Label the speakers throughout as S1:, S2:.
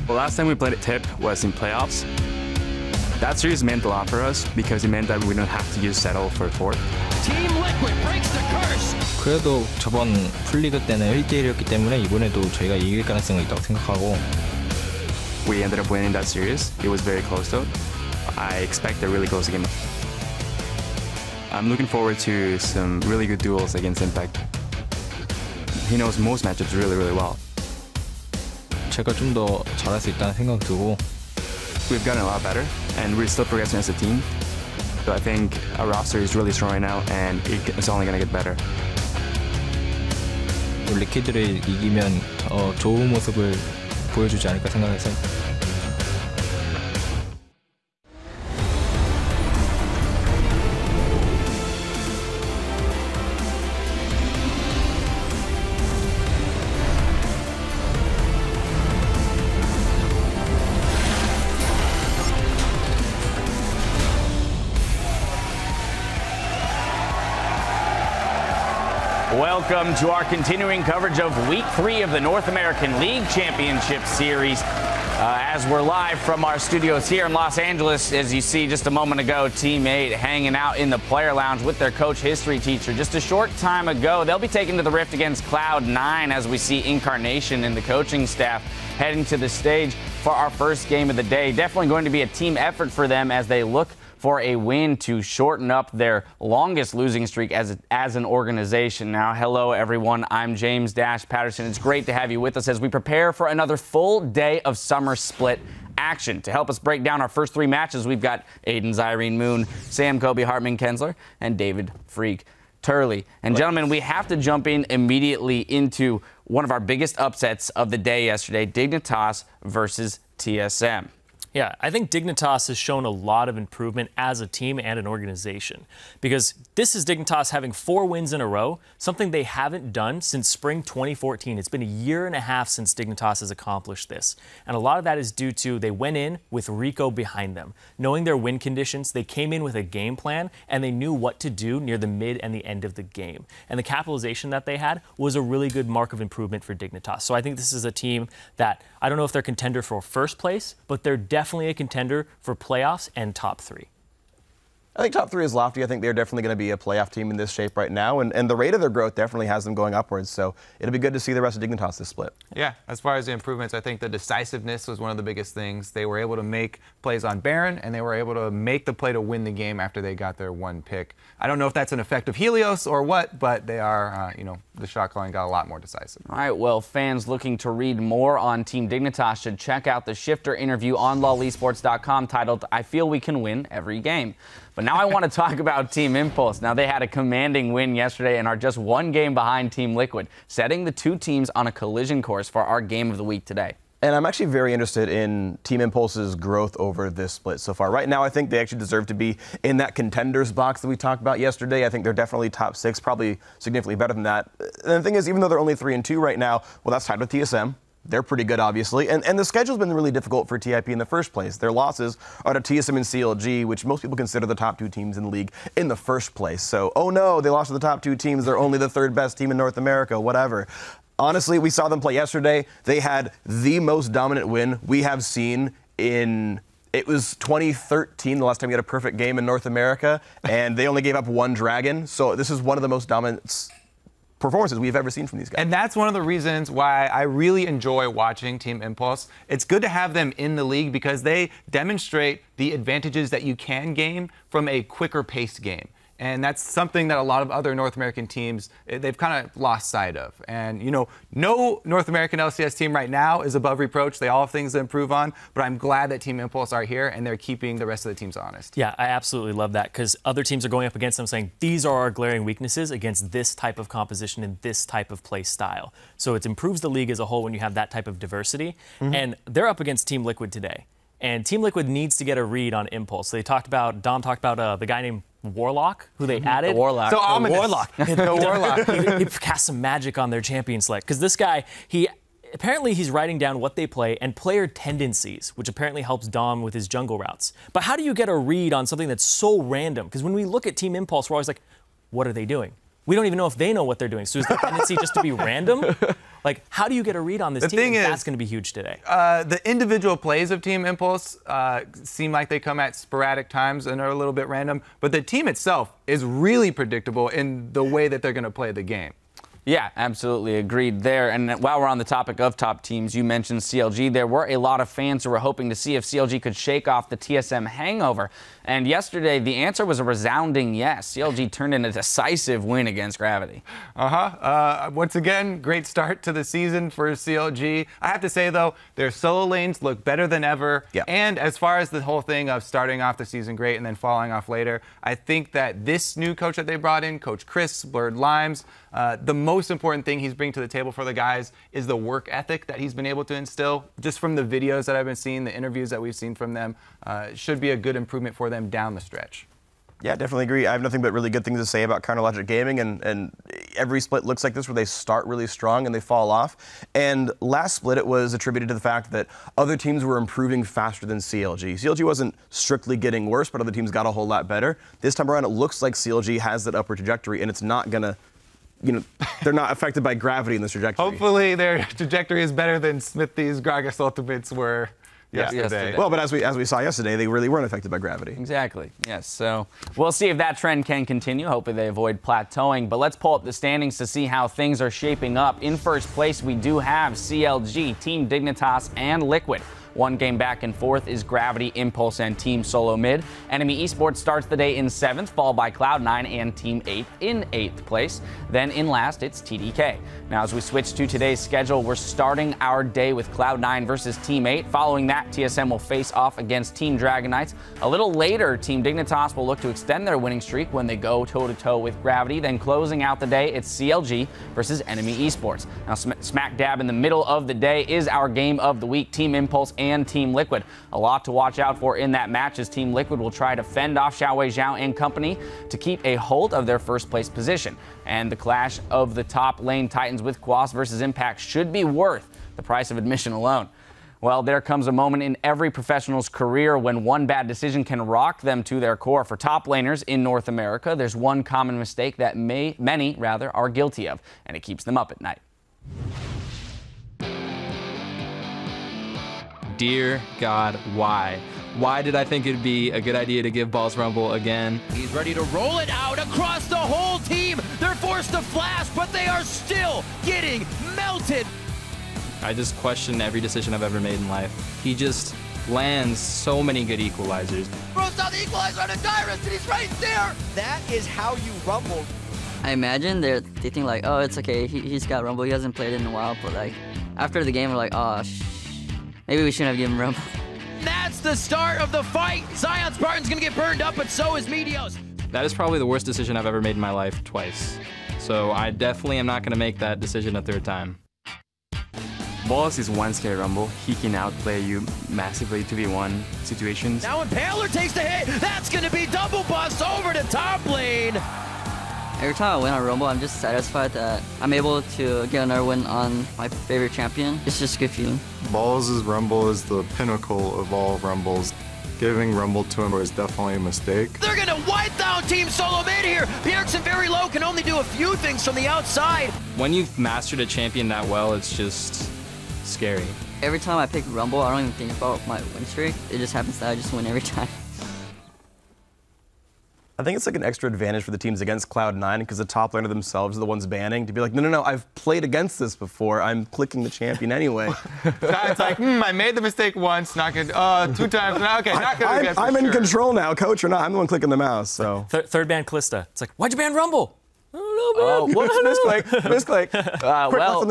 S1: Well, last time we played at TIP was in playoffs. That series meant a lot for us because it meant that we don't have to use settle for fourth.
S2: Team Liquid breaks the curse.
S3: 그래도 저번 풀리그 때는 1대1이었기 때문에 이번에도 저희가 이길 가능성이 있다고 생각하고
S1: We ended up winning that series. It was very close though. I expect a really close game. I'm looking forward to some really good duels against Senpai. He knows most matchups really, really well.
S3: 제가 좀 더 잘할 수 있다는 생각 들고
S1: We've gotten a lot better, and we're still progressing as a team. So I think our roster is really strong right now, and it's only going to get better.
S3: 리퀴드를 이기면 더 좋은 모습을 보여주지 않을까 생각해서
S4: Welcome to our continuing coverage of Week 3 of the North American League Championship Series. As we're live from our studios here in Los Angeles, as you see just a moment ago, Team 8 hanging out in the player lounge with their coach history teacher. Just a short time ago, they'll be taken to the Rift against Cloud9 as we see Incarnation and the coaching staff heading to the stage for our first game of the day. Definitely going to be a team effort for them as they look for a win to shorten up their longest losing streak as an organization. Now, hello, everyone. I'm James Patterson. It's great to have you with us as we prepare for another full day of summer split action. To help us break down our first three matches, we've got Aiden Zyrene Moon, Sam Kobe Hartman Kensler, and David Freak Turley. And gentlemen, we have to jump in immediately into one of our biggest upsets of the day yesterday, Dignitas versus TSM.
S5: Yeah, I think Dignitas has shown a lot of improvement as a team and an organization because this is Dignitas having 4 wins in a row, something they haven't done since spring 2014. It's been a year and a half since Dignitas has accomplished this. And a lot of that is due to they went in with Rico behind them. Knowing their win conditions, they came in with a game plan and they knew what to do near the mid and the end of the game. And the capitalization that they had was a really good mark of improvement for Dignitas. So I think this is a team that, I don't know if they're contender for first place, but they're definitely a contender for playoffs and top 3.
S6: I think top 3 is lofty. I think they're definitely going to be a playoff team in this shape right now, and the rate of their growth definitely has them going upwards, so it'll be good to see the rest of Dignitas this split.
S7: Yeah, as far as the improvements, I think the decisiveness was one of the biggest things. They were able to make plays on Baron, and they were able to make the play to win the game after they got their one pick. I don't know if that's an effect of Helios or what, but they are, the shot calling got a lot more decisive.
S4: All right, well, fans looking to read more on Team Dignitas should check out the Shifter interview on lolesports.com titled, I Feel We Can Win Every Game. But now I want to talk about Team Impulse. Now, they had a commanding win yesterday and are just one game behind Team Liquid, setting the two teams on a collision course for our game of the week today.
S6: And I'm actually very interested in Team Impulse's growth over this split so far. Right now, I think they actually deserve to be in that contenders box that we talked about yesterday. I think they're definitely top 6, probably significantly better than that. And the thing is, even though they're only 3-2 right now, well, that's tied with TSM. They're pretty good, obviously. And the schedule's been really difficult for TIP in the first place. Their losses are to TSM and CLG, which most people consider the top 2 teams in the league in the first place. So, oh no, they lost to the top 2 teams. They're only the 3rd best team in North America, whatever. Honestly, we saw them play yesterday. They had the most dominant win we have seen in, it was 2013, the last time we had a perfect game in North America, and they only gave up 1 dragon. So this is one of the most dominant performances we've ever seen from these guys.
S7: And that's one of the reasons why I really enjoy watching Team Impulse. It's good to have them in the league because they demonstrate the advantages that you can gain from a quicker paced game. And that's something that a lot of other North American teams, they've kind of lost sight of. And, no North American LCS team right now is above reproach. They all have things to improve on. But I'm glad that Team Impulse are here and they're keeping the rest of the teams honest.
S5: Yeah, I absolutely love that because other teams are going up against them saying, these are our glaring weaknesses against this type of composition and this type of play style. So it improves the league as a whole when you have that type of diversity. And they're up against Team Liquid today. And Team Liquid needs to get a read on Impulse. Dom talked about the guy named Warlock, who they added.
S4: The Warlock.
S7: So ominous.
S5: Warlock.
S7: The Warlock.
S5: He cast some magic on their champion select. Because this guy, apparently he's writing down what they play and player tendencies, which apparently helps Dom with his jungle routes. But how do you get a read on something that's so random? Because when we look at Team Impulse, we're always like, what are they doing? we don't even know if they know what they're doing. So is the tendency just to be random? Like, how do you get a read on this team? That's going to be huge today.
S7: The individual plays of Team Impulse seem like they come at sporadic times and are a little bit random, but the team itself is really predictable in the way that they're going to play the game.
S4: Yeah, absolutely agreed there. And while we're on the topic of top teams, you mentioned CLG. There were a lot of fans who were hoping to see if CLG could shake off the TSM hangover. And yesterday, the answer was a resounding yes. CLG turned in a decisive win against Gravity.
S7: Once again, great start to the season for CLG. I have to say, though, their solo lanes look better than ever.
S6: Yeah.
S7: And as far as the whole thing of starting off the season great and then falling off later, I think that this new coach that they brought in, Coach Chris Blurred Limes, the most important thing he's bringing to the table for the guys is the work ethic that he's been able to instill. Just from the videos that I've been seeing, the interviews that we've seen from them, should be a good improvement for them down the stretch.
S6: Yeah, definitely agree. I have nothing but really good things to say about Counterlogic Gaming, and every split looks like this where they start really strong and they fall off. And last split, it was attributed to the fact that other teams were improving faster than CLG. CLG wasn't strictly getting worse, but other teams got a whole lot better. This time around, it looks like CLG has that upward trajectory, and it's not going to, they're not affected by gravity in this trajectory.
S7: Hopefully their trajectory is better than Smithy's Gragas Ultimates were yesterday.
S6: Well, but as we saw yesterday, they really weren't affected by gravity.
S4: Exactly. Yes. So we'll see if that trend can continue. Hopefully they avoid plateauing. But let's pull up the standings to see how things are shaping up. In first place, we do have CLG, Team Dignitas, and Liquid. One game back in fourth is Gravity, Impulse, and Team Solo Mid. Enemy Esports starts the day in 7th, followed by Cloud9 and Team 8 in 8th place. Then in last, it's TDK. Now, as we switch to today's schedule, we're starting our day with Cloud9 versus Team 8. Following that, TSM will face off against Team Dragon Knights. A little later, Team Dignitas will look to extend their winning streak when they go toe-to-toe with Gravity. Then closing out the day, it's CLG versus Enemy Esports. Now, smack dab in the middle of the day is our game of the week, Team Impulse and Team Liquid. A lot to watch out for in that match as Team Liquid will try to fend off Xiaowei Zhao and company to keep a hold of their first place position. And the clash of the top lane Titans with Quas versus Impact should be worth the price of admission alone. Well, there comes a moment in every professional's career when one bad decision can rock them to their core. For top laners in North America, there's one common mistake that many are guilty of, and it keeps them up at night.
S8: Dear God, why? Why did I think it'd be a good idea to give Balls Rumble again?
S2: He's ready to roll it out across the whole team. They're forced to flash, but they are still getting melted.
S8: I just question every decision I've ever made in life. He just lands so many good equalizers.
S2: Throws down the equalizer on a Dyrus, and he's right there. That is how you rumble.
S9: I imagine they think like, oh, it's okay. He's got Rumble. He hasn't played in a while. But like after the game, we're like, oh, maybe we shouldn't have given him Rumble.
S2: That's the start of the fight. Zion Spartan's gonna get burned up, but so is Meteos.
S8: That is probably the worst decision I've ever made in my life twice. So I definitely am not going to make that decision a third time.
S1: Balls is one scary Rumble. He can outplay you massively 2v1 situations.
S2: Now Impaler takes the hit. That's gonna be double bust over to top lane.
S9: Every time I win on Rumble, I'm just satisfied that I'm able to get another win on my favorite champion. It's just a good feeling.
S10: Balls' Rumble is the pinnacle of all Rumbles. Giving Rumble to him was definitely a mistake.
S2: They're gonna wipe down Team Solo Mid here. Bjergsen very low, can only do a few things from the outside.
S8: When you've mastered a champion that well, it's just scary.
S9: Every time I pick Rumble, I don't even think about my win streak. It just happens that I just win every time.
S6: I think it's like an extra advantage for the teams against Cloud9 because the top laner themselves are the ones banning to be like, no, I've played against this before. I'm clicking the champion anyway.
S7: It's like, I made the mistake once, not gonna, 2 times, okay, not gonna get
S6: I'm in control now, coach or not. I'm the one clicking the mouse, so.
S5: Third ban Kalista. It's like, why'd you ban Rumble?
S4: Oh, whoops, misclick.
S6: Well,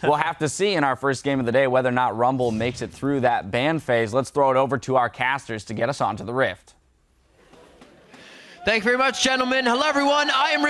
S4: we'll have to see in our first game of the day whether or not Rumble makes it through that ban phase. Let's throw it over to our casters to get us onto the Rift.
S2: Thank you very much, gentlemen. Hello, everyone. I am